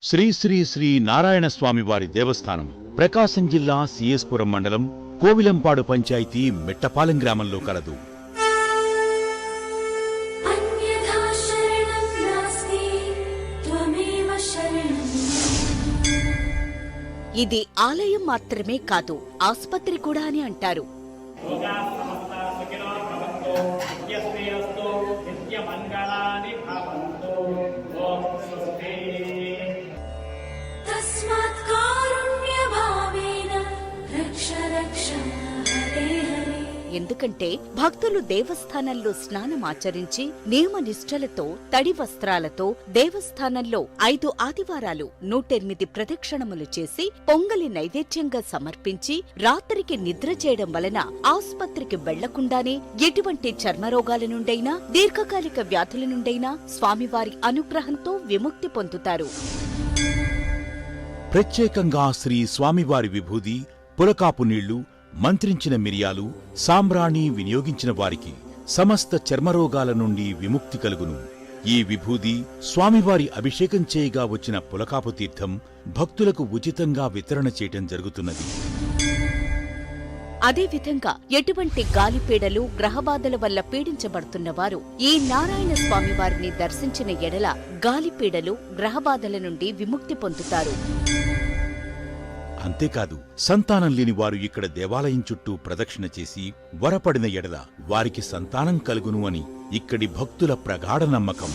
శ్రీ శ్రీ శ్రీ నారాయణ స్వామి వారి దేవస్థానం ప్రకాశం జిల్లా సిఎస్పురం మండలం కోవిలంపాడు పంచాయతీ మెట్టపాలెం గ్రామంలో కలదు. ఇది ఆలయం మాత్రమే కాదు, ఆసుపత్రి కూడా అని అంటారు. ఎందుకంటే భక్తులు దేవస్థానంలో స్నానమాచరించి నియమ నిష్ఠలతో తడి వస్త్రాలతో దేవస్థానంలో 5 ఆదివారాలు 108 ప్రదక్షిణములు చేసి పొంగలి నైవేద్యంగా సమర్పించి రాత్రికి నిద్ర చేయడం వలన ఆసుపత్రికి వెళ్లకుండానే ఎటువంటి చర్మరోగాల నుండైనా దీర్ఘకాలిక వ్యాధుల నుండైనా స్వామివారి అనుగ్రహంతో విముక్తి పొందుతారు. ప్రత్యేకంగా శ్రీ స్వామివారి విభూది, పులకాపు నీళ్లు, మంత్రించిన మిరియాలు, సాంబ్రాణి వినియోగించిన వారికి సమస్త చర్మరోగాల నుండి విముక్తి కలుగును. ఈ విభూది, స్వామివారి అభిషేకం చేయగా వచ్చిన పులకాపు తీర్థం భక్తులకు ఉచితంగా వితరణ చేయటం జరుగుతున్నది. అదేవిధంగా ఎటువంటి గాలిపీడలు, గ్రహబాధల వల్ల పీడించబడుతున్న వారు ఈ నారాయణ స్వామివారిని దర్శించిన ఎడల గాలిపీడలు, గ్రహబాధల నుండి విముక్తి పొందుతారు. అంతేకాదు, సంతానం లేని వారు ఇక్కడ దేవాలయం చుట్టూ ప్రదక్షిణ చేసి వరపడిన ఎడల వారికి సంతానం కలుగును అని ఇక్కడి భక్తుల ప్రగాఢ నమ్మకం.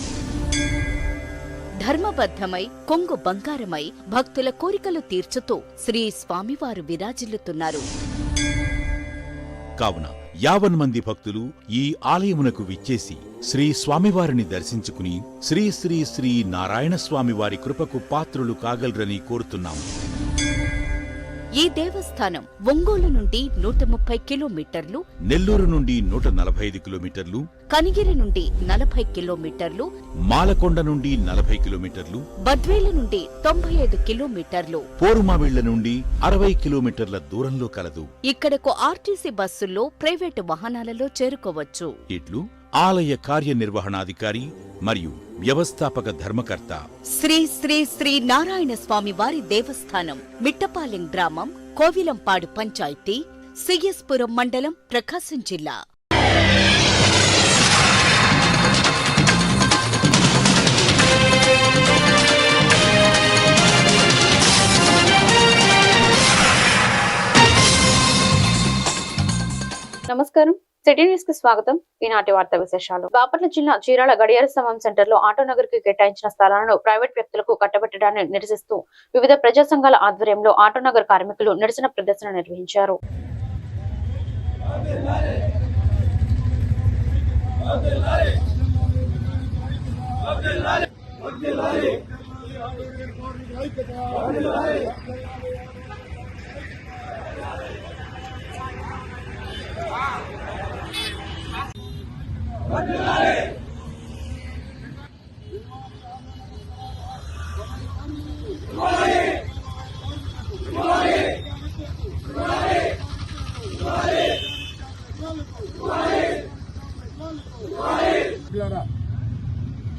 ధర్మబద్ధమై కొంగు బంగారమై భక్తుల కోరికలు తీర్చుతూ శ్రీ స్వామివారు విరాజిల్లుతున్నారు. కావున 50 మంది భక్తులు ఈ ఆలయమునకు విచ్చేసి శ్రీ స్వామివారిని దర్శించుకుని శ్రీ శ్రీ శ్రీ నారాయణ స్వామివారి కృపకు పాత్రులు కాగలరని కోరుతున్నాము. ఈ దేవస్థానం ఒంగోలు నుండి 130 కిలోమీటర్లు, నెల్లూరు నుండి 145 కిలోమీటర్లు, కనిగిరి నుండి 40 కిలోమీటర్లు, మాలకొండ నుండి 40 కిలోమీటర్లు, బద్వేలు నుండి 95 కిలోమీటర్లు, పోరుమావిళ్ల నుండి 60 కిలోమీటర్ల దూరంలో కలదు. ఇక్కడకు ఆర్టీసీ బస్సుల్లో, ప్రైవేటు వాహనాలలో చేరుకోవచ్చు. ఇట్లు ఆలయ కార్యనిర్వహణాధికారి మరియు వ్యవస్థాపక ధర్మకర్త శ్రీ శ్రీ శ్రీ నారాయణ స్వామి వారి దేవస్థానం, మిట్టపాలెం గ్రామం, కోవిలంపాడు పంచాయతీ, సిఎస్పురం మండలం, ప్రకాశం జిల్లా. నమస్కారం, సిటీ న్యూస్ కి స్వాగతం. ఈనాటి వార్తా విశేషాలు. బాపట్ల జిల్లా చీరాల గడియార స్తంభం సెంటర్ లో ఆటోనగర్ కి కేటాయించిన స్థలాలను ప్రైవేట్ వ్యక్తులకు కట్టబెట్టడాన్ని నిరసిస్తూ వివిధ ప్రజా సంఘాల ఆధ్వర్యంలో ఆటోనగర్ కార్మికులు నిరసన ప్రదర్శన నిర్వహించారు.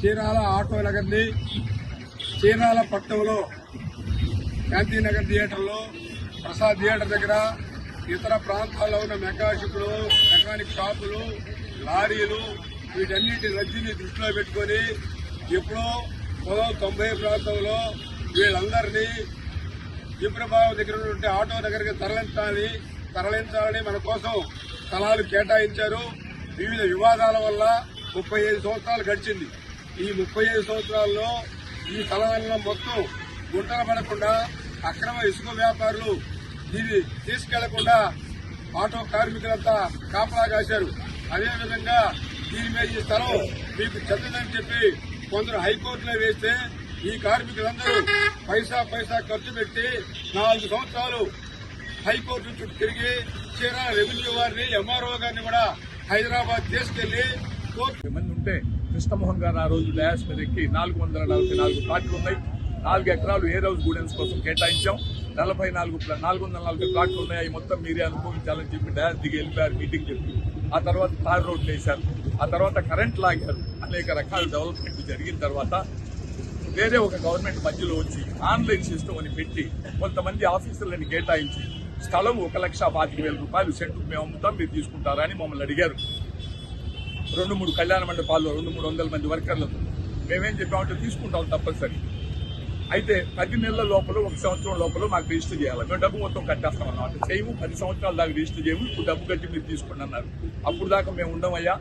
చీరాల ఆటో నగర్ని చీరాల పట్టణంలో శాంతినగర్ థియేటర్లో, ప్రసాద్ థియేటర్ దగ్గర, ఇతర ప్రాంతాల్లో ఉన్న మెకానిక్లు, మెకానిక్ షాపులు, లారీలు వీటన్నిటి రద్దీని దృష్టిలో పెట్టుకుని ఎప్పుడో 1990 ప్రాంతంలో వీళ్ళందరినీ జిబ్రబాబు దగ్గర ఉన్నటువంటి ఆటో దగ్గరికి తరలించాలని మన కోసం స్థలాలు కేటాయించారు. వివిధ వివాదాల వల్ల 35 సంవత్సరాలు గడిచింది. ఈ 35 సంవత్సరాల్లో ఈ స్థలాలను మొత్తం గుంటలు పడకుండా అక్రమ ఇసుక వ్యాపారులు దీన్ని తీసుకెళ్లకుండా ఆటో కార్మికులంతా కాపలా కాశారు. అదేవిధంగా దీని మీద ఈ స్థలం మీకు చెందదని చెప్పి కొందరు హైకోర్టులో వేస్తే ఈ కార్మికులందరూ పైసా ఖర్చు పెట్టి 4 సంవత్సరాలు హైకోర్టు చుట్టూ తిరిగి చీరాల రెవెన్యూ వారిని, ఎంఆర్ఓ గారిని కూడా హైదరాబాద్ తీసుకెళ్లి మంది ఉంటే కృష్ణమోహన్ గారు ఆ రోజు డయాస్ మీద ఎక్కి 444 ప్లాట్లు ఉన్నాయి. 4 ఎకరాలు ఎయిర్ హౌస్ గూడెన్స్ కోసం కేటాయించాం. 440 ప్లాట్లు ఉన్నాయి. అవి మొత్తం మీరే అనుభవించాలని చెప్పి డయాస్ దిగి వెళ్ళిపోయారు మీటింగ్ చెప్పి. ఆ తర్వాత తార్ రోడ్లు వేశారు. ఆ తర్వాత కరెంట్ లాగారు. అనేక రకాల డెవలప్మెంట్ జరిగిన తర్వాత వేరే ఒక గవర్నమెంట్ మధ్యలో వచ్చి ఆన్లైన్ సిస్టమ్ అని పెట్టి కొంతమంది ఆఫీసర్లని కేటాయించి స్థలం 1,25,000 రూపాయలు సెంటుకు మేము అమ్ముతాం, మీరు తీసుకుంటారా అని మమ్మల్ని అడిగారు. 2-3 కళ్యాణ మండపాల్లో 200-300 మంది వర్కర్లతో మేమేం చెప్పామంటే తీసుకుంటాం తప్పనిసరి. అయితే 10 నెలల లోపల 1 సంవత్సరం లోపల మాకు రిజిస్టర్ చేయాలి, మేము డబ్బు మొత్తం కట్టేస్తాం అన్నమాట. చేయము, 10 సంవత్సరాల దాకా రిజిస్టర్ చేయము, ఇప్పుడు డబ్బు కట్టి మీరు తీసుకోండి అన్నారు. అప్పుడు దాకా మేము ఉండమయ్యా,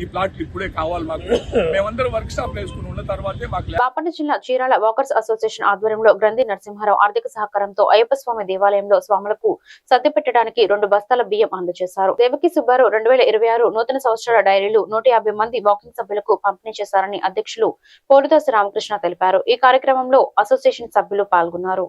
ఈ ప్లాట్లు ఇప్పుడే కావాలి మాకు, మేమందరం వర్క్ షాప్ వేసుకుని ఉన్న తర్వాతే మాకు. బాపట్ల జిల్లా చీరాల వాకర్స్ అసోసియేషన్ ఆధ్వర్యంలో గ్రంథి నరసింహారావు ఆర్థిక సహకారంతో అయ్యప్ప స్వామి దేవాలయంలో స్వాములకు సర్ది పెట్టడానికి 2 బస్తాల బియ్యం అందజేశారు. దేవకి సుబ్బారావు 2026 నూతన సంవత్సరాల డైరీలు 150 మంది వాకింగ్ సభ్యులకు పంపిణీ చేశారని అధ్యక్షులు పోలుదాసు రామకృష్ణ తెలిపారు. ఈ కార్యక్రమంలో అసోసియేషన్ సభ్యులు పాల్గొన్నారు.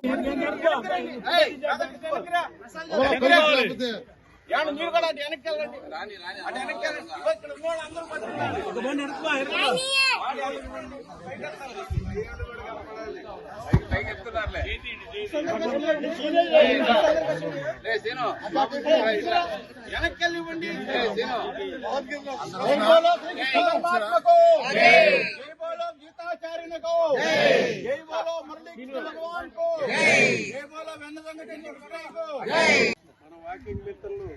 వాకింగ్ మిత్రులు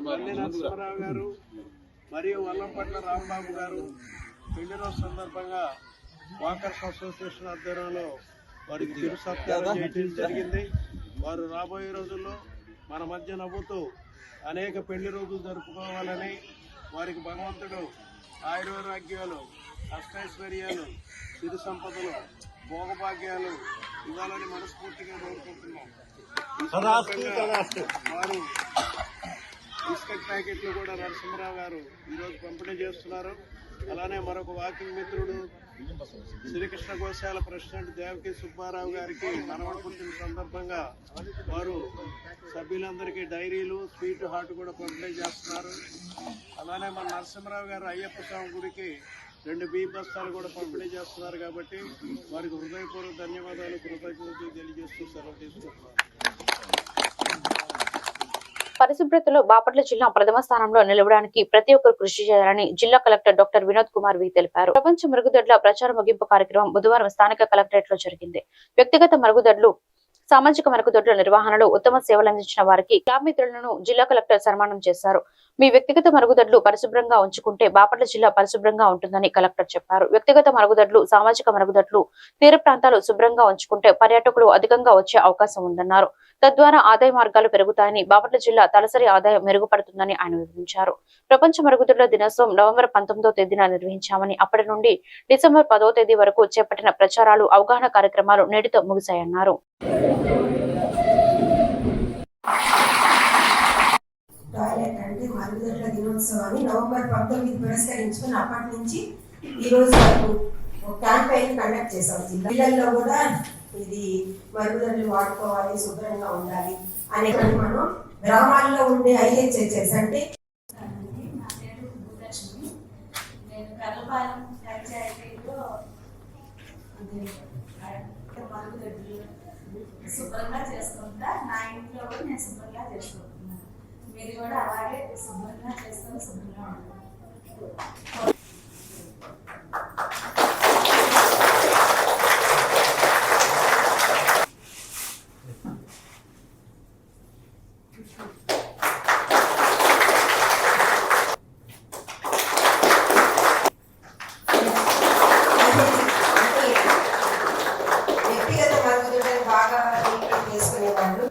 గ్రంథి నరసింహారావు గారు మరియు వల్లంపట్ల రాంబాబు గారు పెళ్లి రోజు సందర్భంగా వాకర్స్ అసోసియేషన్ ఆధ్వర్యంలో వారికి తిరు సత్కారం చేయడం జరిగింది. వారు రాబోయే రోజుల్లో మన మధ్య నవ్వుతూ అనేక పెళ్లి రోజులు జరుపుకోవాలని, వారికి భగవంతుడు ఆయుర్వేదాగ్యాలు, అష్టైశ్వర్యాలు, సిరి సంపదలు, భోగభాగ్యాలు ఇవ్వాలని మనస్ఫూర్తిగా కోరుకుంటున్నాం. వారు బిస్కెట్ ప్యాకెట్లు కూడా నరసింహరావు గారు ఈరోజు పంపిణీ చేస్తున్నారు. అలానే మరొక వాకింగ్ మిత్రుడు శ్రీకృష్ణ గోశాల ప్రెసిడెంట్ దేవకి సుబ్బారావు గారికి మనవడు పుట్టిన సందర్భంగా వారు సభ్యులందరికీ డైరీలు, స్వీట్ హాట్ కూడా పంపిణీ చేస్తున్నారు. అలానే మన నరసింహరావు గారు అయ్యప్ప స్వామి గుడికి 2 బియ్య బస్తాలు కూడా పంపిణీ చేస్తున్నారు. కాబట్టి వారికి హృదయపూర్వక ధన్యవాదాలు, కృతజ్ఞతలు తెలియజేస్తూ సెలవు తీసుకుంటున్నారు. పరిశుభ్రతలో బాపట్ల జిల్లా ప్రథమ స్థానంలో నిలవడానికి ప్రతి ఒక్కరు కృషి చేయాలని జిల్లా కలెక్టర్ డాక్టర్ వినోద్ కుమార్ వి తెలిపారు. ప్రపంచ మరుగుదొడ్ల ప్రచార ముగింపు కార్యక్రమం బుధవారం స్థానిక కలెక్టరేట్ లో జరిగింది. వ్యక్తిగత మరుగుదొడ్లు, సామాజిక మరుగుదొడ్ల నిర్వహణలో ఉత్తమ సేవలందించిన వారికి క్లబ్ మిత్రులను జిల్లా కలెక్టర్ సన్మానం చేశారు. మీ వ్యక్తిగత మరుగుదొడ్లు పరిశుభ్రంగా ఉంచుకుంటే బాపట్ల జిల్లా పరిశుభ్రంగా ఉంటుందని కలెక్టర్ చెప్పారు. వ్యక్తిగత మరుగుదొడ్లు, సామాజిక మరుగుదొడ్లు, తీర ప్రాంతాలు శుభ్రంగా ఉంచుకుంటే పర్యాటకులు అధికంగా వచ్చే అవకాశం ఉందన్నారు. తద్వారా ఆదాయ మార్గాలు పెరుగుతాయని, బాపట్ల జిల్లా తలసరి ఆదాయం మెరుగుపడుతుందని ఆయన వివరించారు. ప్రపంచ మరుగుదొడ్ల దినోత్సవం నవంబర్ 19వ తేదీన నిర్వహించామని, అప్పటి నుండి డిసెంబర్ 10వ తేదీ వరకు చేపట్టిన ప్రచారాలు, అవగాహన కార్యక్రమాలు నేటితో ముగిశాయన్నారు. టాయిలెట్ అంటే మరుగుదొడ్ల దినోత్సవాన్ని నవంబర్ 19 పురస్కరించుకుని అప్పటి నుంచి ఈ రోజు వరకు క్యాంపెయిన్ కండక్ట్ చేసాం. జిల్లాల్లో కూడా ఇది మరుగుదొడ్లు వాడుకోవాలి, శుభ్రంగా ఉండాలి అనే మనం గ్రామాల్లో ఉండే ఐహెచ్హెచ్ఎస్ అంటే మరుగుదొడ్లు శుభ్రంగా చేసుకుంటా. నా ఇంట్లో కూడా నేను శుభ్రంగా చేసుకుంటున్నాను. మీరు కూడా అలాగే శుభ్రంగా చేసుకొని శుభ్రంగా ఉంటారు. వ్యక్తిగత మరుగుదొడ్లను బాగా చేసుకునేవాళ్ళు.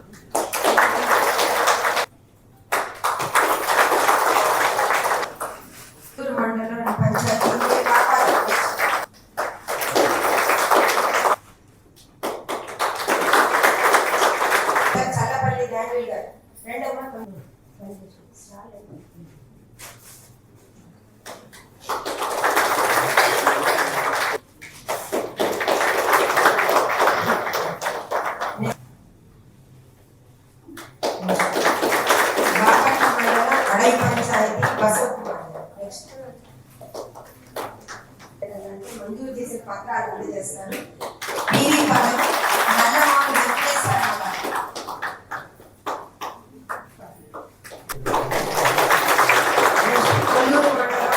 మండలం పంచాయతీ చల్లపల్లి డానియల్ గారు 2వ అడై పంచాయతీ బసవ మంజూరు చేసే పత్రాలు అందజేస్తారు. పీవీ పదం నల్లమాకు వెంకటేశ్వర కొల్లూరు మండలం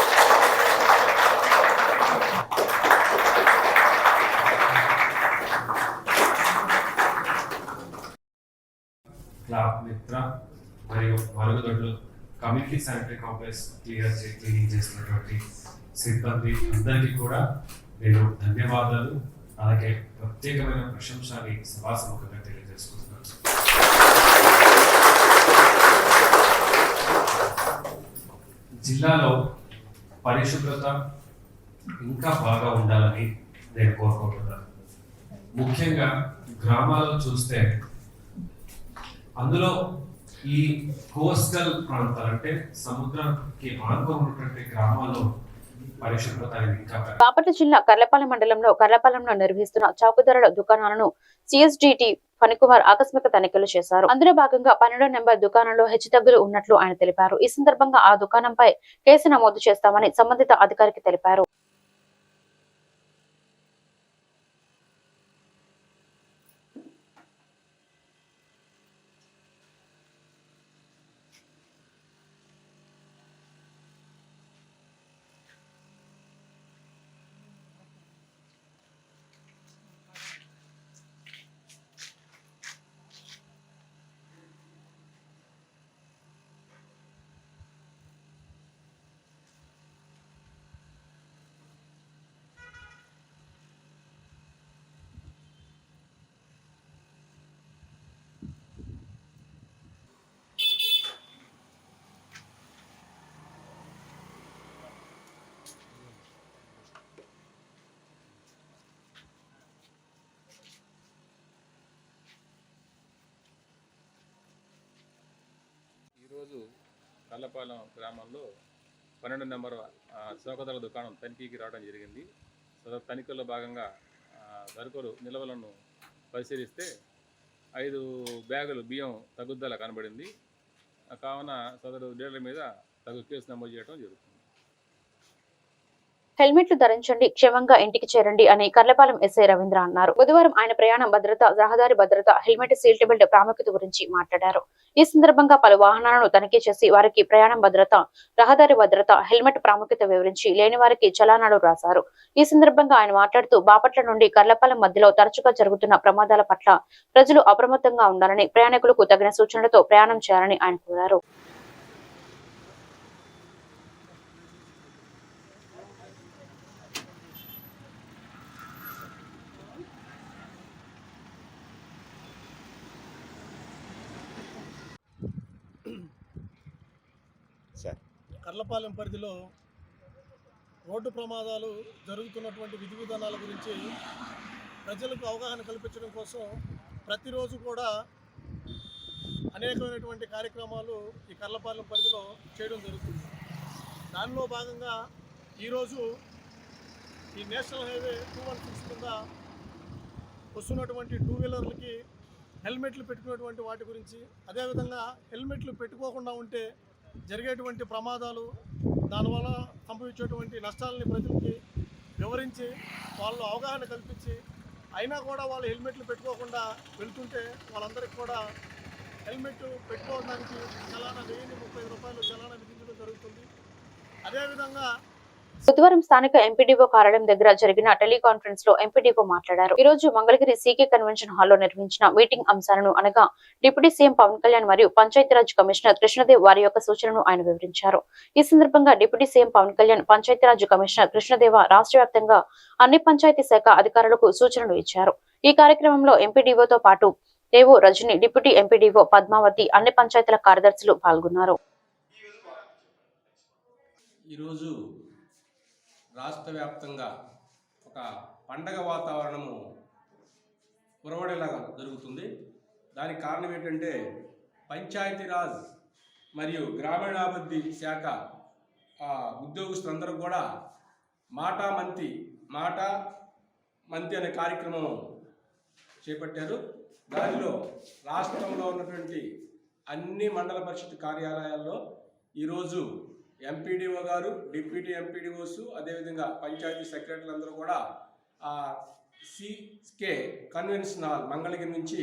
క్లాప్ మిత్ర మరియు మరుగుదొడ్లు కమ్యూనిటీ శానిటరీ కాంప్లెక్స్ క్లీనింగ్ చేస్తున్నటువంటి సిబ్బంది అందరికీ కూడా నేను ధన్యవాదాలు అలాగే ప్రత్యేకమైన ప్రశంసని సభాసముఖంగా తెలియజేసుకుంటున్నాను. జిల్లాలో పరిశుభ్రత ఇంకా బాగా ఉండాలని నేను కోరుకుంటున్నాను. ముఖ్యంగా గ్రామాల్లో చూస్తే అందులో ఈ కోస్టల్ ప్రాంతాలు అంటే సముద్రానికి ఆనుకొని ఉన్నటువంటి గ్రామాల్లో పరిశుభ్రత ఇంకా బాపట్ల జిల్లా కర్లపాలెం మండలంలో కర్లపాలెంలో నిర్వహిస్తున్న చౌకధరల దుకాణాలను సిఎస్డిటి ఫణికుమార్ ఆకస్మిక తనిఖీలు చేశారు. అందులో భాగంగా 12వ నెంబర్ దుకాణంలో హెచ్చుతగ్గులు ఉన్నట్లు ఆయన తెలిపారు. ఈ సందర్భంగా ఆ దుకాణంపై కేసు నమోదు చేస్తామని సంబంధిత అధికారికి తెలిపారు. ఈరోజు కర్లపాలెం గ్రామంలో 12 నెంబర్ చౌకధరల దుకాణం తనిఖీకి రావడం జరిగింది. తనిఖీల్లో భాగంగా సరుకులు నిల్వలను పరిశీలిస్తే 5 బ్యాగులు బియ్యం తగ్గుదల కనబడింది. కావున సదరు డీలర్ మీద తగు కేసు నమోదు చేయడం జరుగుతుంది. హెల్మెట్లు ధరించండి, క్షేమంగా ఇంటికి చేరండి అని కర్లపాలెం ఎస్ఐ రవీంద్ర అన్నారు. బుధవారం ఆయన ప్రయాణం భద్రత, రహదారి భద్రత, హెల్మెట్ సీట్ బెల్ట్ ప్రాముఖ్యత గురించి మాట్లాడారు. ఈ సందర్భంగా పలు వాహనాలను తనిఖీ చేసి వారికి ప్రయాణం భద్రత, రహదారి భద్రత, హెల్మెట్ ప్రాముఖ్యత వివరించి లేని వారికి చలానాలు రాశారు. ఈ సందర్భంగా ఆయన మాట్లాడుతూ బాపట్ల నుండి కర్లపాలెం మధ్యలో తరచుగా జరుగుతున్న ప్రమాదాల పట్ల ప్రజలు అప్రమత్తంగా ఉండాలని, ప్రయాణికులకు తగిన సూచనలతో ప్రయాణం చేయాలని ఆయన కోరారు. కర్లపాలెం పరిధిలో రోడ్డు ప్రమాదాలు జరుగుతున్నటువంటి విధి విధానాల గురించి ప్రజలకు అవగాహన కల్పించడం కోసం ప్రతిరోజు కూడా అనేకమైనటువంటి కార్యక్రమాలు ఈ కర్లపాలెం పరిధిలో చేయడం జరుగుతుంది. దానిలో భాగంగా ఈరోజు ఈ నేషనల్ హైవే 216 కింద వస్తున్నటువంటి 2 వీలర్లకి హెల్మెట్లు పెట్టుకున్నటువంటి వాటి గురించి, అదేవిధంగా హెల్మెట్లు పెట్టుకోకుండా ఉంటే జరిగేటువంటి ప్రమాదాలు, దానివల్ల సంభవించేటువంటి నష్టాలని ప్రజలకి వివరించి వాళ్ళు అవగాహన కల్పించి, అయినా కూడా వాళ్ళు హెల్మెట్లు పెట్టుకోకుండా వెళ్తుంటే వాళ్ళందరికీ కూడా హెల్మెట్ పెట్టుకోవడానికి చలానా 1035 రూపాయలు చలానా విధించడం జరుగుతుంది. అదేవిధంగా బుధవారం స్థానిక ఎంపీడీఓ కార్యాలయం దగ్గర జరిగిన టెలికాన్ఫరెన్స్ లో ఎంపీడీఓ మాట్లాడారు. ఈ రోజు మంగళగిరి సీకే కన్వెన్షన్ హాల్లో నిర్వహించిన మీటింగ్ అంశాలను అనగా డిప్యూటీ సీఎం పవన్ కళ్యాణ్ మరియు పంచాయతీరాజ్ కమిషనర్ కృష్ణదేవ్ వారి యొక్క సూచనలను ఆయన వివరించారు. ఈ సందర్భంగా deputy CM Pawan Kalyan, Panchayati Raj commissioner Krishnadeva రాష్ట్ర వ్యాప్తంగా అన్ని పంచాయతీ శాఖ అధికారులకు సూచనలు ఇచ్చారు. ఈ కార్యక్రమంలో ఎంపీడీఓతో పాటు ఏవో రజని, డిప్యూటీ ఎంపీడీఓ పద్మావతి, అన్ని పంచాయతీల కార్యదర్శులు పాల్గొన్నారు. ఈరోజు రాష్ట్ర వ్యాప్తంగా ఒక పండగ వాతావరణము ఉరవడేలాగా జరుగుతుంది. దానికి కారణం ఏంటంటే పంచాయతీరాజ్ మరియు గ్రామీణాభివృద్ధి శాఖ ఉద్యోగస్తులందరూ కూడా మాటా మంతి అనే కార్యక్రమం చేపట్టారు. దానిలో రాష్ట్రంలో ఉన్నటువంటి అన్ని మండల పరిషత్ కార్యాలయాల్లో ఈరోజు ఎంపీడీఓ గారు, డిప్యూటీ ఎంపీడీఓస్, అదేవిధంగా పంచాయతీ సెక్రటరీలు అందరూ కూడా సీకే కన్వెన్షన్ హాల్ మంగళగిరి నుంచి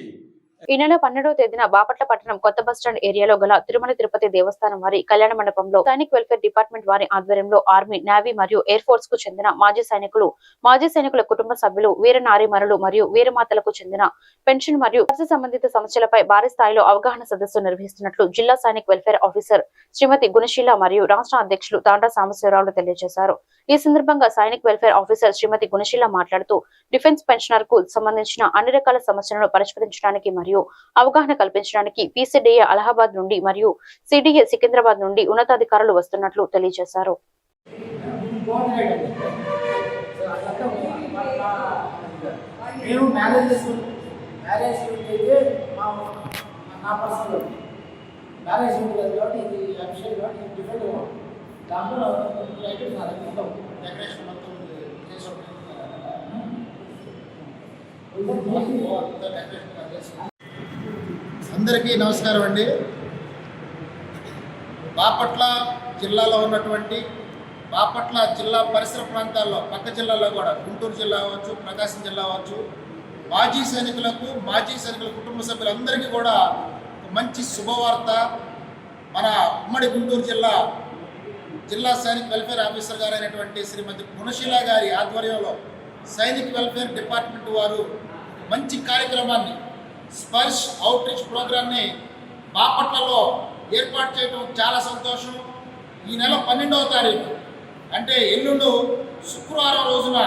ఈ నెల 12వ తేదీన బాపట్ల పట్టణం కొత్త బస్టాండ్ ఏరియాలో గల తిరుమల తిరుపతి దేవస్థానం వారి కళ్యాణ మండపంలో సైనిక్ వెల్ఫేర్ డిపార్ట్మెంట్ వారి ఆధ్వర్యంలో ఆర్మీ, నేవీ మరియు ఎయిర్ ఫోర్స్ కు చెందిన మాజీ సైనికుల కుటుంబ సభ్యులు, వీర నారీమణులు మరియు వీరమాతలకు చెందిన పెన్షన్ మరియు ఖర్చు సంబంధిత సమస్యలపై భారీ స్థాయిలో అవగాహన సదస్సు నిర్వహిస్తున్నట్లు జిల్లా సైనిక్ వెల్ఫేర్ ఆఫీసర్ శ్రీమతి గుణశీల మరియు రాష్ట్ర అధ్యక్షులు తాండా సాంబశివరావు తెలియజేశారు. ఈ సందర్భంగా సైనిక్ వెల్ఫేర్ ఆఫీసర్ శ్రీమతి గుణశీల మాట్లాడుతూ డిఫెన్స్ పెన్షనర్ కు సంబంధించిన అన్ని రకాల సమస్యలను పరిష్కరించడానికి మరియు అవగాహన కల్పించడానికి పీసీడీఏ అలహాబాద్ నుండి మరియు సిడిఏ సికింద్రాబాద్ నుండి ఉన్నతాధికారులు వస్తున్నట్లు తెలియజేశారు. అందరికీ నమస్కారం అండి. బాపట్ల జిల్లాలో ఉన్నటువంటి బాపట్ల జిల్లా పరిసర ప్రాంతాల్లో పక్క జిల్లాల్లో కూడా గుంటూరు జిల్లా అవ్వచ్చు, ప్రకాశం జిల్లా అవ్వచ్చు, మాజీ సైనికుల కుటుంబ సభ్యులందరికీ కూడా మంచి శుభవార్త. మన ఉమ్మడి గుంటూరు జిల్లా సైనిక్ వెల్ఫేర్ ఆఫీసర్ గారైనటువంటి శ్రీమతి గుణశీల గారి ఆధ్వర్యంలో సైనిక్ వెల్ఫేర్ డిపార్ట్మెంట్ వారు మంచి కార్యక్రమాన్ని, స్పర్శ్ అవుట్ రీచ్ ప్రోగ్రామ్ని బాపట్లలో ఏర్పాటు చేయడం చాలా సంతోషం. ఈ నెల 12వ తారీఖు అంటే ఎల్లుండు శుక్రవారం రోజున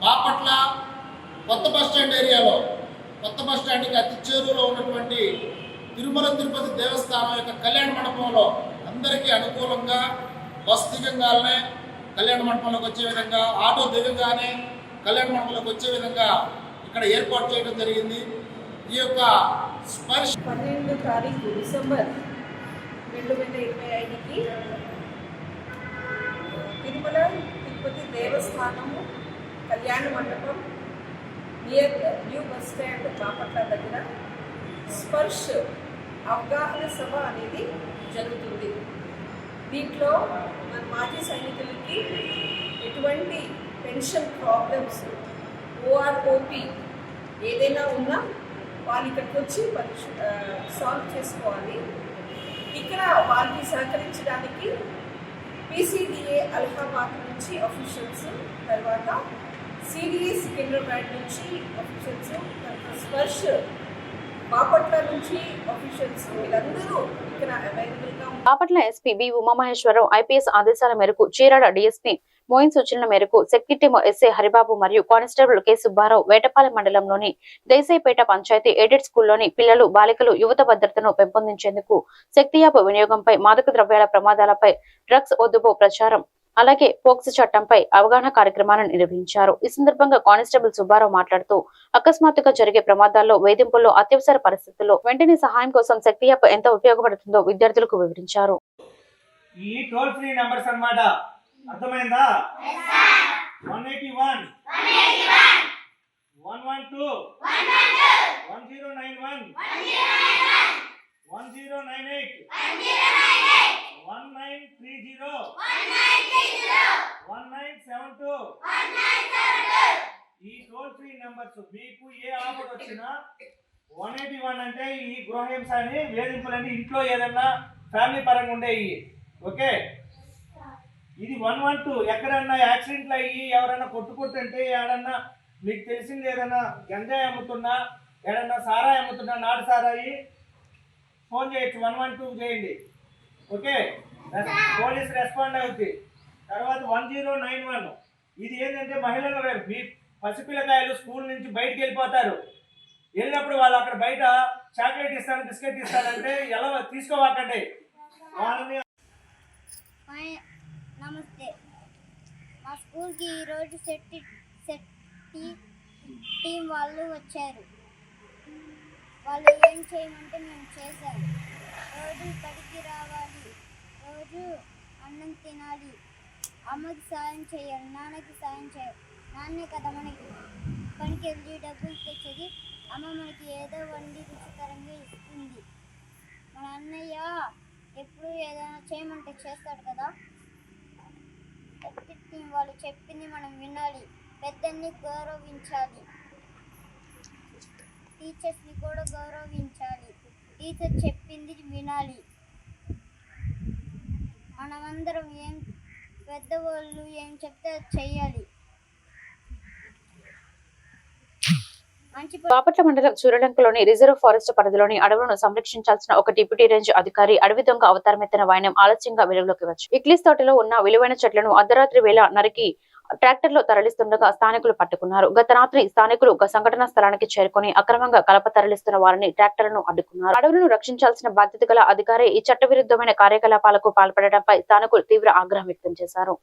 బాపట్ల కొత్త బస్టాండ్ ఏరియాలో, కొత్త బస్టాండ్కి అతి చేరువలో ఉన్నటువంటి తిరుమల తిరుపతి దేవస్థానం యొక్క కళ్యాణ మండపంలో అందరికీ అనుకూలంగా బస్ దిగంగానే కళ్యాణ మండపంలోకి వచ్చే విధంగా, ఆటో దిగంగానే కళ్యాణ మండపంలోకి వచ్చే విధంగా ఇక్కడ ఏర్పాటు చేయడం జరిగింది. ఈ యొక్క స్పర్శ 12 తారీఖు డిసెంబర్ 2025కి తిరుమల తిరుపతి దేవస్థానము కళ్యాణ మండపం near new bus stand Bapatla దగ్గర స్పర్శ్ అవగాహన సభ అనేది జరుగుతుంది. దీంట్లో మన మాజీ సైనికులకి ఎటువంటి పెన్షన్ ప్రాబ్లమ్స్, ఓఆర్ఓపి ఏదైనా ఉన్నా వాళ్ళు ఇక్కడికి వచ్చి సాల్వ్ చేసుకోవాలి. ఇక్కడ వాళ్ళకి సహకరించడానికి పీసీడీఏ అలహాబాద్ నుంచి ఆఫీషియల్స్, తర్వాత సిడిఏ సికింద్రాబాద్ నుంచి ఆఫీషియల్స్, తర్వాత స్పర్శ్ బాపట్ల నుంచి ఆఫీషియల్స్, వీళ్ళందరూ ఇక్కడ అవైలబుల్గా ఉంటారు. Bapatla SP B Umamaheswararao IPS ఆదేశాల మేరకు చీరాల డీఎస్పీ మోయిన్ సూచనల మేరకు సెక్యూరిటీ ఎస్ఐ హరిబాబు మరియు కానిస్టేబుల్ కె సుబ్బారావు వేటపాలెం మండలంలోని దేశాయిపేట పంచాయతీ ఎయిడెడ్ స్కూల్లోని పిల్లలు, బాలికలు యువత భద్రతను పెంపొందించేందుకు శక్తి యాప్ వినియోగంపై, మాదక ద్రవ్యాల ప్రమాదాలపై, డ్రగ్స్ వద్దుపో ప్రచారం, అలాగే పోక్సో చట్టంపై అవగాహన కార్యక్రమాలను నిర్వహించారు. ఈ సందర్భంగా కానిస్టేబుల్ సుబ్బారావు మాట్లాడుతూ అకస్మాత్తుగా జరిగే ప్రమాదాల్లో, వేధింపుల్లో, అత్యవసర పరిస్థితుల్లో వెంటనే సహాయం కోసం శక్తి యాప్ ఎంత ఉపయోగపడుతుందో విద్యార్థులకు వివరించారు. ఈ టోల్ ఫ్రీ నంబర్స్ అన్నమాట, అర్థమైందా? 181 112 1091 1098 1930 1972 ఈ టోల్ ఫ్రీ నంబర్స్. మీకు ఏ ఆపద వచ్చినా 181 అంటే ఈ గృహహింస అని, వేధింపులని, ఇంట్లో ఏదన్నా ఫ్యామిలీ పరంగా ఉండేవి. ఓకే, ఇది 112. ఎక్కడన్నా యాక్సిడెంట్లు అయ్యి ఎవరన్నా కొట్టుకుంటుంటే, ఏడన్నా మీకు తెలిసింది ఏదన్నా గంజాయి అమ్ముతున్నా, ఏడన్నా సారాయి అమ్ముతున్నా, నాటు సారాయి, ఫోన్ చేయొచ్చు, 112 చేయండి. ఓకే, పోలీస్ రెస్పాండ్ అవుతుంది. తర్వాత 1091 ఇది ఏంటంటే మహిళలు, మీ పసిపిల్లకాయలు స్కూల్ నుంచి బయటికి వెళ్ళిపోతారు. వెళ్ళినప్పుడు వాళ్ళు అక్కడ బయట చాక్లెట్ ఇస్తాను, బిస్కెట్ ఇస్తానంటే ఎలా తీసుకోవాకండి వాళ్ళని. నమస్తే, మా స్కూల్కి ఈరోజు టీం వాళ్ళు వచ్చారు. వాళ్ళు ఏం చేయమంటే మేము చేశాము. రోజు బడికి రావాలి, రోజు అన్నం తినాలి, అమ్మకి సాయం చేయాలి, నాన్నకి సాయం చేయాలి. నాన్నే కదా మనకి పనికి వెళ్ళి డబ్బులు తెచ్చేది. అమ్మ మనకి ఏదో వండి రుచికరంగా ఇస్తుంది. మన అన్నయ్య ఎప్పుడు ఏదైనా చేయమంటే చేస్తాడు కదా. వాళ్ళు చెప్పింది మనం వినాలి, పెద్దల్ని గౌరవించాలి. టీచర్స్ని కూడా గౌరవించాలి. టీచర్ చెప్పింది వినాలి. మనమందరం పెద్దవాళ్ళు ఏం చెప్తే చెయ్యాలి. బాపట్ల మండలం సూర్యలంకలోని రిజర్వ్ ఫారెస్ట్ పరిధిలోని అడవులను సంరక్షించాల్సిన ఒక డిప్యూటీ రేంజ్ అధికారి అడవి దొంగ అవతారమెత్తిన వైనం ఆలస్యంగా వెలుగులోకి వచ్చి ఇక్లీస్ తోటలో ఉన్న విలువైన చెట్లను అర్ధరాత్రి వేళ నరికి ట్రాక్టర్లో తరలిస్తుండగా స్థానికులు పట్టుకున్నారు. గత రాత్రి స్థానికులు సంఘటనా స్థలానికి చేరుకుని అక్రమంగా కలప తరలిస్తున్న వారిని ట్రాక్టర్లను అడ్డుకున్నారు. అడవులను రక్షించాల్సిన బాధ్యత గల అధికారి ఈ చట్టవిరుద్ధమైన కార్యకలాపాలకు పాల్పడడంపై స్థానికులు తీవ్ర ఆగ్రహం వ్యక్తం చేశారు.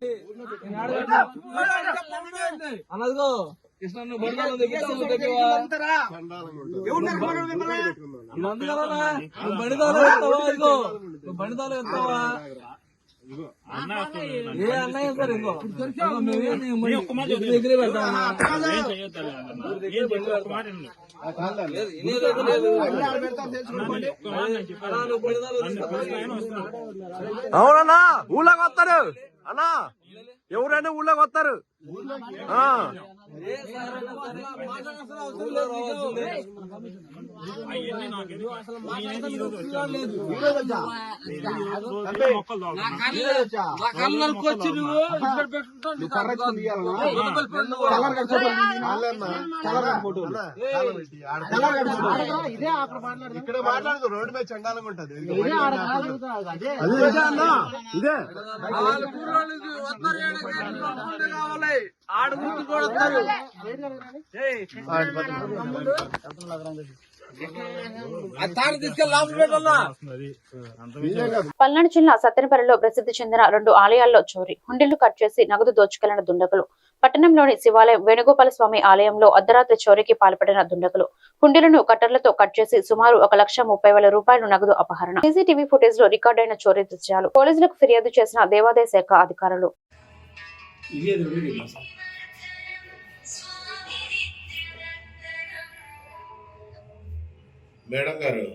అవునన్నా ఊళ్ళోకి వస్తారు అన్నా, ఎవరైనా ఊళ్ళోకి వస్తారు. ఇక్కడ మాట్లాడుకో, రోడ్డు మీద చండాలంగా ఉంటది. ఇదే పల్నాడు జిల్లా సత్తెనపల్లిలో ప్రసిద్ధి చెందిన 2 ఆలయాల్లో చోరీ, హుండీలు కట్ చేసి నగదు దోచుకెళ్లిన దుండగులు. పట్టణంలోని శివాలయం వేణుగోపాల స్వామి ఆలయంలో అర్ధరాత్రి చోరీకి పాల్పడిన దుండగులు హుండీలను కట్టర్లతో కట్ చేసి సుమారు 1,30,000 రూపాయలు నగదు అపహరణ. సీసీటీవీ ఫుటేజ్ లో రికార్డైన చోరీ దృశ్యాలు. పోలీసులకు ఫిర్యాదు చేసిన దేవాదాయ శాఖ అధికారులు. మేడం గారు,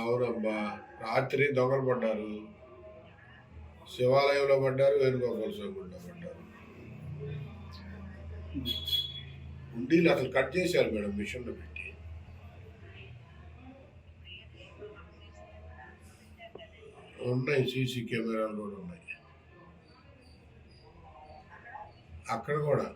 అవునమ్మా, రాత్రి దొంగలు పడ్డారు. శివాలయంలో పడ్డారు, వేణుగోపాల స్వామి గుడిలో పడ్డారు. ఉండీలు అసలు కట్ చేశారు మేడం, మిషన్లో పెట్టి. ఉన్నాయి, సీసీ కెమెరాలు కూడా ఉన్నాయి అక్కడ కూడా.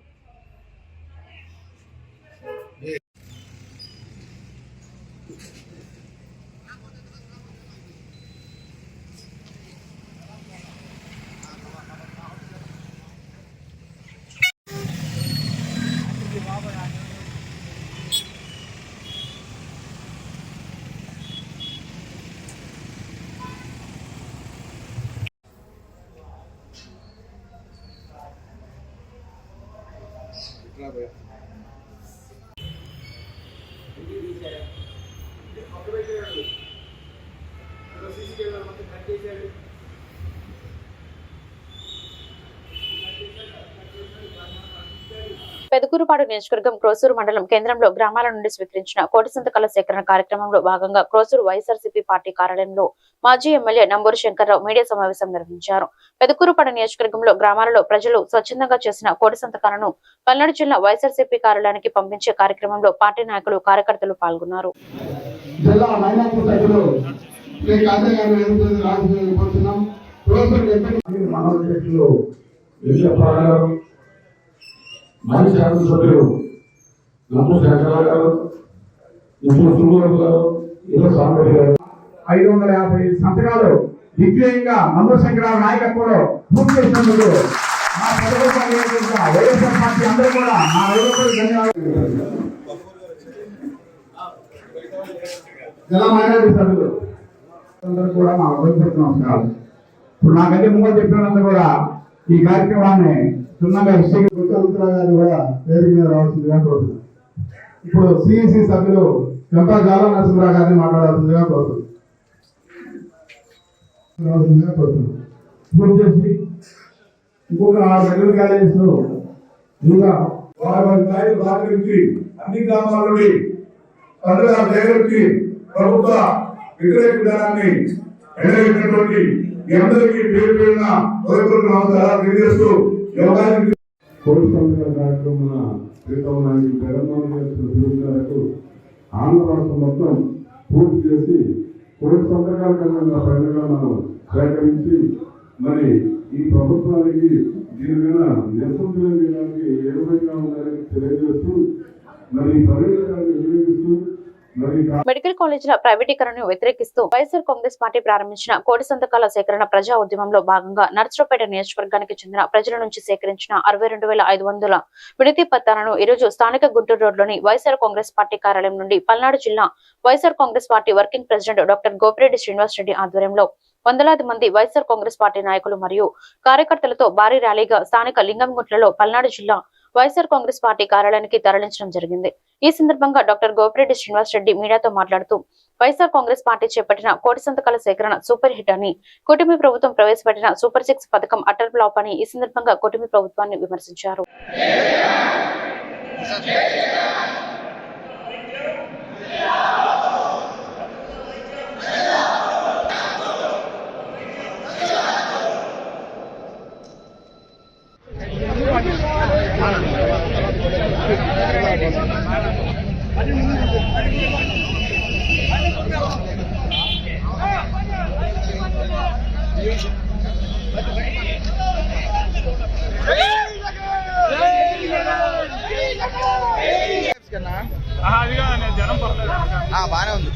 పెదకూరుపాడు నియోజకవర్గం క్రోసూరు మండలం కేంద్రంలో గ్రామాల నుండి స్వీకరించిన కోటి సంతకాల సేకరణ కార్యక్రమంలో భాగంగా క్రోసూరు వైఎస్ఆర్సీపీ పార్టీ కార్యాలయంలో మాజీ ఎమ్మెల్యే నంబూరు శంకర్రావు మీడియా సమావేశం నిర్వహించారు. పెదకూరుపాడు నియోజకవర్గంలో గ్రామాలలో ప్రజలు స్వచ్ఛందంగా చేసిన కోటి సంతకాలను పల్నాడు జిల్లా వైఎస్ఆర్సీపీ కార్యాలయానికి పంపించే కార్యక్రమంలో పార్టీ నాయకులు కార్యకర్తలు పాల్గొన్నారు. మాజీ శాసనసభ్యులు నంబూరు శంకర్రావు గారు, ఇప్పుడు సులువురావు గారు, ఇలా స్వామి గారు 550 సంతకాలు దిగ్విజయంగా నంబూరు శంకర్రావు నాయకత్వంలో పూర్తి చేసినందుకు మా వైఎస్ఆర్ పార్టీ అందరూ కూడా మా ధన్యవాదాలు. జిల్లా మైనారిటీ సభ్యులు అందరూ కూడా మా వైఎస్ఆర్ నమస్కారాలు. ఇప్పుడు నాకైతే ముందు చెప్పినందుకు కూడా ఈ కార్యక్రమాన్ని గారు కూడా వేదిక మీద రావాల్సిందిగా కోరుతున్నాను. ఇప్పుడు సిఇసి సభ్యులు గంటా జాల నరసింహరావు గారిని మాట్లాడాల్సిందిగా కోరుతున్నాను. ఇప్పుడు వచ్చేసి ఇంకొక 6 మెడికల్ కాలేజెస్ లో ఇంకా వారి స్థాయిలు సహకరించి అన్ని గ్రామాల నుండి పండుగ దగ్గరికి ప్రభుత్వ వ్యతిరేక విధానాన్ని ఎండగట్టినటువంటి మీ అందరికీ పేరు పేరున నమస్కారాలు తెలియజేస్తూ కోటి సంతకాల కార్యక్రమం ప్రీతం నాయకులు జగన్మోహన్ గారి పిలుపులకు ఆంధ్ర రాష్ట్రం మొత్తం పూర్తి చేసి కోటి సంతకాల కన్నా పైన మనం సేకరించి మరి ఈ ప్రభుత్వానికి దీని మీద నిరసన చేయడానికి ఏ విధంగా ఉందని తెలియజేస్తూ మరి ప్రవేశాన్ని వినియోగిస్తూ మెడికల్ కాలేజీల ప్రైవేటీకరణను వ్యతిరేకిస్తూ వైఎస్ఆర్ కాంగ్రెస్ పార్టీ ప్రారంభించిన కోటి సంతకాల సేకరణ ప్రజా ఉద్యమంలో భాగంగా నర్సరావుపేట నియోజకవర్గానికి చెందిన ప్రజల నుంచి సేకరించిన 62,500 వినతి పత్రాలను ఈరోజు స్థానిక గుంటూరు రోడ్లోని వైఎస్ఆర్ కాంగ్రెస్ పార్టీ కార్యాలయం నుండి పల్నాడు జిల్లా YSR Congress party working president doctor Gopireddy Srinivas Reddy ఆధ్వర్యంలో వందలాది మంది వైఎస్ఆర్ కాంగ్రెస్ పార్టీ నాయకులు మరియు కార్యకర్తలతో భారీ ర్యాలీగా స్థానిక లింగంగుంట్లలో పల్నాడు జిల్లా వైఎస్ఆర్ కాంగ్రెస్ పార్టీ కార్యాలయానికి తరలించడం జరిగింది. ఈ సందర్భంగా డాక్టర్ గోపిరెడ్డి శ్రీనివాస్ రెడ్డి మీడియాతో మాట్లాడుతూ వైఎస్ఆర్ కాంగ్రెస్ పార్టీ చేపట్టిన కోటి సంతకాల సేకరణ సూపర్ హిట్ అని, కూటమి ప్రభుత్వం ప్రవేశపెట్టిన సూపర్ 6 పథకం అటల్ ఫ్లాప్ అని ఈ సందర్భంగా కూటమి ప్రభుత్వాన్ని విమర్శించారు. బానే ఉంది.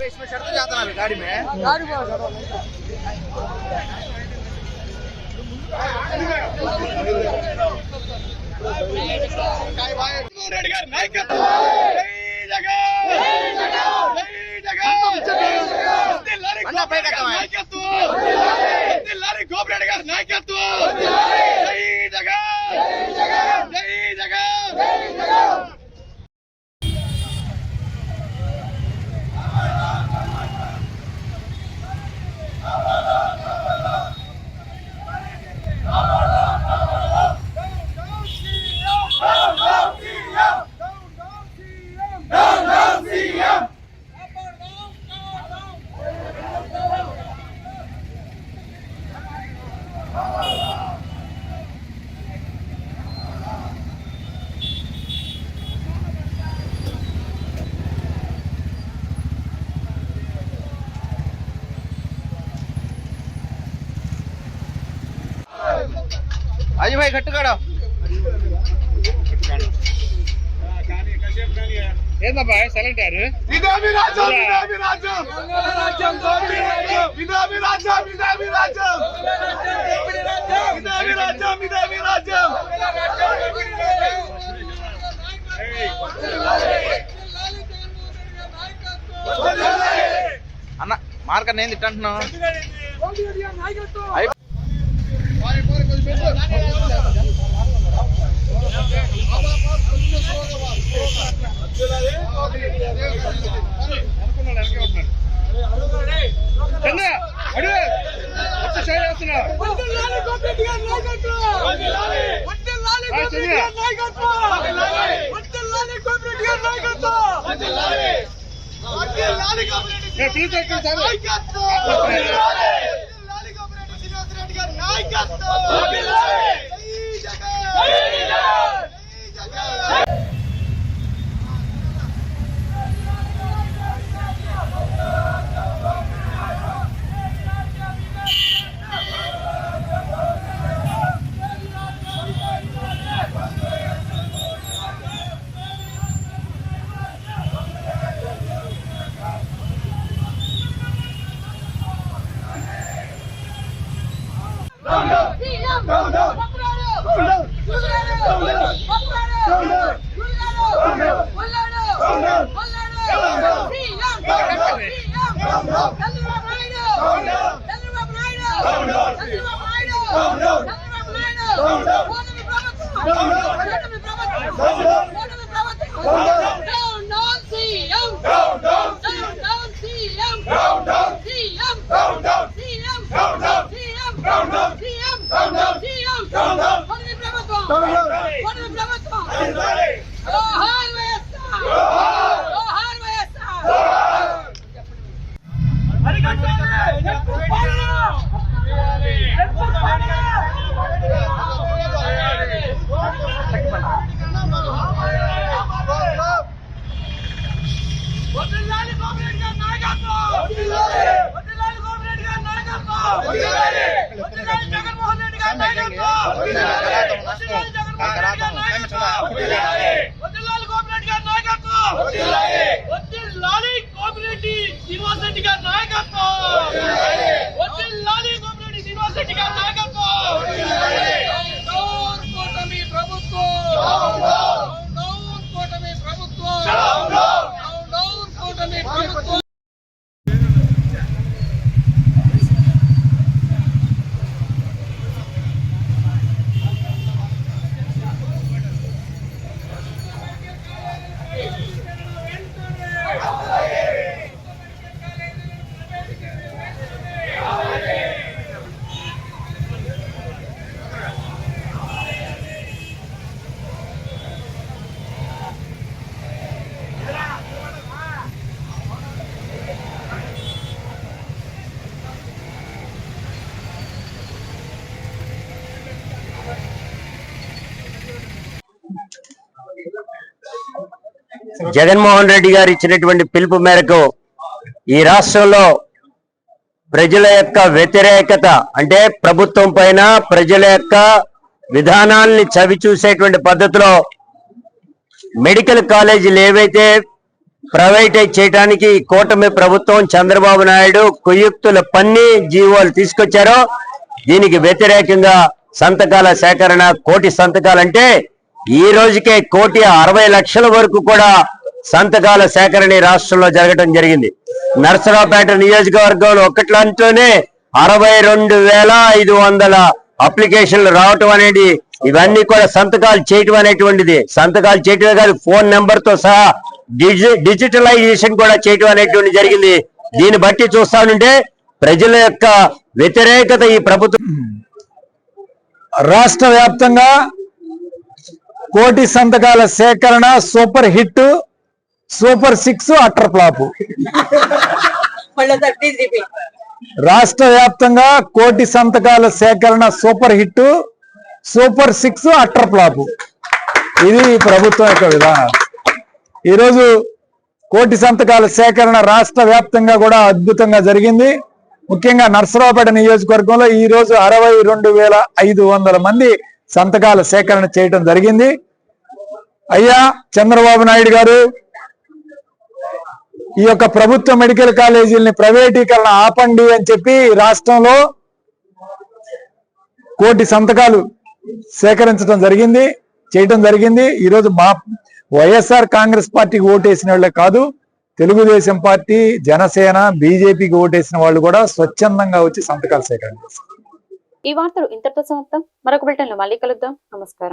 इसमें शर्त जाता है गाड़ी में అజయ్ భాయ్ కట్టుకాడా ఏందబ్బా సైలెంట్ యారు అన్న మార్కర్ నేను తింటున్నావు జగన్మోహన్ రెడ్డి గారు ఇచ్చినటువంటి పిలుపు మేరకు ఈ రాష్ట్రంలో ప్రజల యొక్క వ్యతిరేకత అంటే ప్రభుత్వం పైన ప్రజల యొక్క విధానాల్ని చవి చూసేటువంటి పద్ధతిలో మెడికల్ కాలేజీలు ఏవైతే ప్రైవేటైజ్ చేయడానికి కూటమి ప్రభుత్వం చంద్రబాబు నాయుడు కుయుక్తుల పన్ని జీవోలు తీసుకొచ్చారో దీనికి వ్యతిరేకంగా సంతకాల సేకరణ 1 కోటి సంతకాలంటే ఈ రోజుకే 1,60,00,000 వరకు కూడా సంతకాల సేకరణ రాష్ట్రంలో జరగడం జరిగింది. నర్సరావుపేట నియోజకవర్గంలో ఒక్కట్లంటూనే 62,500 అప్లికేషన్లు రావటం అనేది ఇవన్నీ కూడా సంతకాలు చేయటం అనేటువంటిది. సంతకాలు చేయటమే కాదు ఫోన్ నెంబర్ తో సహా డిజిటలైజేషన్ కూడా చేయటం అనేటువంటి జరిగింది. దీన్ని బట్టి చూస్తానంటే ప్రజల యొక్క వ్యతిరేకత ఈ ప్రభుత్వం రాష్ట్ర వ్యాప్తంగా 1 కోటి సంతకాల సేకరణ super hit, super 6 utter flop. రాష్ట్ర వ్యాప్తంగా 1 కోటి సంతకాల సేకరణ super hit, super 6 utter flop. ఇది ప్రభుత్వం యొక్క విధానం. ఈరోజు 1 కోటి సంతకాల సేకరణ రాష్ట్ర వ్యాప్తంగా కూడా అద్భుతంగా జరిగింది. ముఖ్యంగా నర్సరావుపేట నియోజకవర్గంలో ఈ రోజు 62,500 మంది సంతకాల సేకరణ చేయడం జరిగింది. అయ్యా చంద్రబాబు నాయుడు గారు, ఈ యొక్క ప్రభుత్వ మెడికల్ కాలేజీలని ప్రైవేటీకరణ ఆపండి అని చెప్పి రాష్ట్రంలో 1 కోటి సంతకాలు సేకరించడం జరిగింది, చేయడం జరిగింది. ఈరోజు మా వైఎస్ఆర్ కాంగ్రెస్ పార్టీకి ఓటేసిన వాళ్ళే కాదు, తెలుగుదేశం పార్టీ, జనసేన, బీజేపీకి ఓటేసిన వాళ్ళు కూడా స్వచ్ఛందంగా వచ్చి సంతకాలు సేకరణ చేస్తారు. ఈ వార్తలు ఇంతటితో సమాప్తం. మరొక బులెటిన్లో మళ్ళీ కలుద్దాం. నమస్కారం.